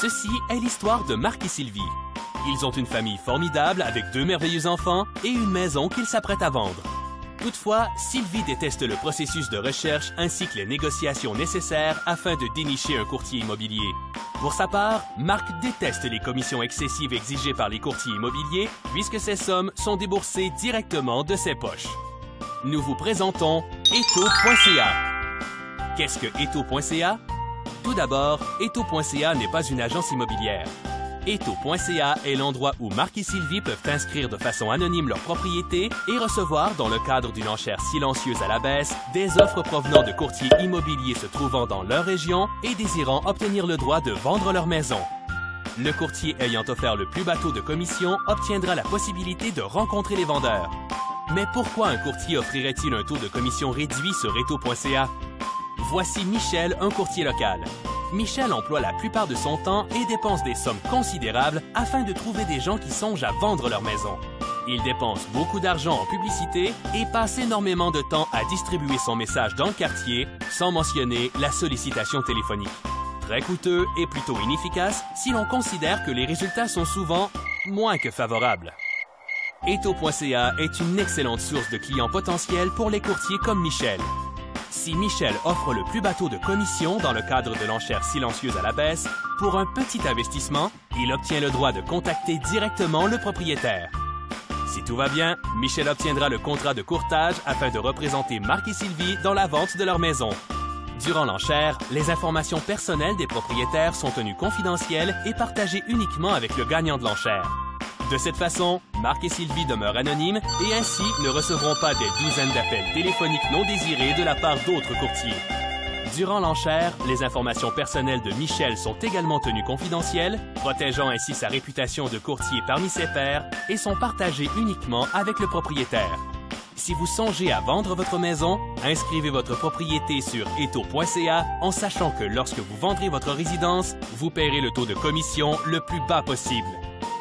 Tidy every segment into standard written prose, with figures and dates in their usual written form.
Ceci est l'histoire de Marc et Sylvie. Ils ont une famille formidable avec 2 merveilleux enfants et une maison qu'ils s'apprêtent à vendre. Toutefois, Sylvie déteste le processus de recherche ainsi que les négociations nécessaires afin de dénicher un courtier immobilier. Pour sa part, Marc déteste les commissions excessives exigées par les courtiers immobiliers puisque ces sommes sont déboursées directement de ses poches. Nous vous présentons Eto.ca. Qu'est-ce que Eto.ca? Tout d'abord, Eto.ca n'est pas une agence immobilière. Eto.ca est l'endroit où Marc et Sylvie peuvent inscrire de façon anonyme leur propriété et recevoir, dans le cadre d'une enchère silencieuse à la baisse, des offres provenant de courtiers immobiliers se trouvant dans leur région et désirant obtenir le droit de vendre leur maison. Le courtier ayant offert le plus bas taux de commission obtiendra la possibilité de rencontrer les vendeurs. Mais pourquoi un courtier offrirait-il un taux de commission réduit sur Eto.ca? Voici Michel, un courtier local. Michel emploie la plupart de son temps et dépense des sommes considérables afin de trouver des gens qui songent à vendre leur maison. Il dépense beaucoup d'argent en publicité et passe énormément de temps à distribuer son message dans le quartier, sans mentionner la sollicitation téléphonique. Très coûteux et plutôt inefficace si l'on considère que les résultats sont souvent moins que favorables. Eto.ca est une excellente source de clients potentiels pour les courtiers comme Michel. Si Michel offre le plus bas taux de commission dans le cadre de l'enchère silencieuse à la baisse, pour un petit investissement, il obtient le droit de contacter directement le propriétaire. Si tout va bien, Michel obtiendra le contrat de courtage afin de représenter Marc et Sylvie dans la vente de leur maison. Durant l'enchère, les informations personnelles des propriétaires sont tenues confidentielles et partagées uniquement avec le gagnant de l'enchère. De cette façon, Marc et Sylvie demeurent anonymes et ainsi ne recevront pas des douzaines d'appels téléphoniques non désirés de la part d'autres courtiers. Durant l'enchère, les informations personnelles de Michel sont également tenues confidentielles, protégeant ainsi sa réputation de courtier parmi ses pairs et sont partagées uniquement avec le propriétaire. Si vous songez à vendre votre maison, inscrivez votre propriété sur Eto.ca en sachant que lorsque vous vendrez votre résidence, vous paierez le taux de commission le plus bas possible.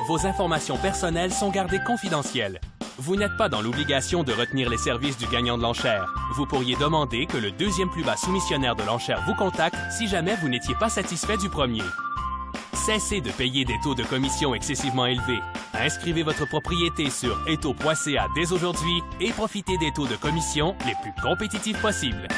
Vos informations personnelles sont gardées confidentielles. Vous n'êtes pas dans l'obligation de retenir les services du gagnant de l'enchère. Vous pourriez demander que le deuxième plus bas soumissionnaire de l'enchère vous contacte si jamais vous n'étiez pas satisfait du premier. Cessez de payer des taux de commission excessivement élevés. Inscrivez votre propriété sur Eto.ca dès aujourd'hui et profitez des taux de commission les plus compétitifs possibles.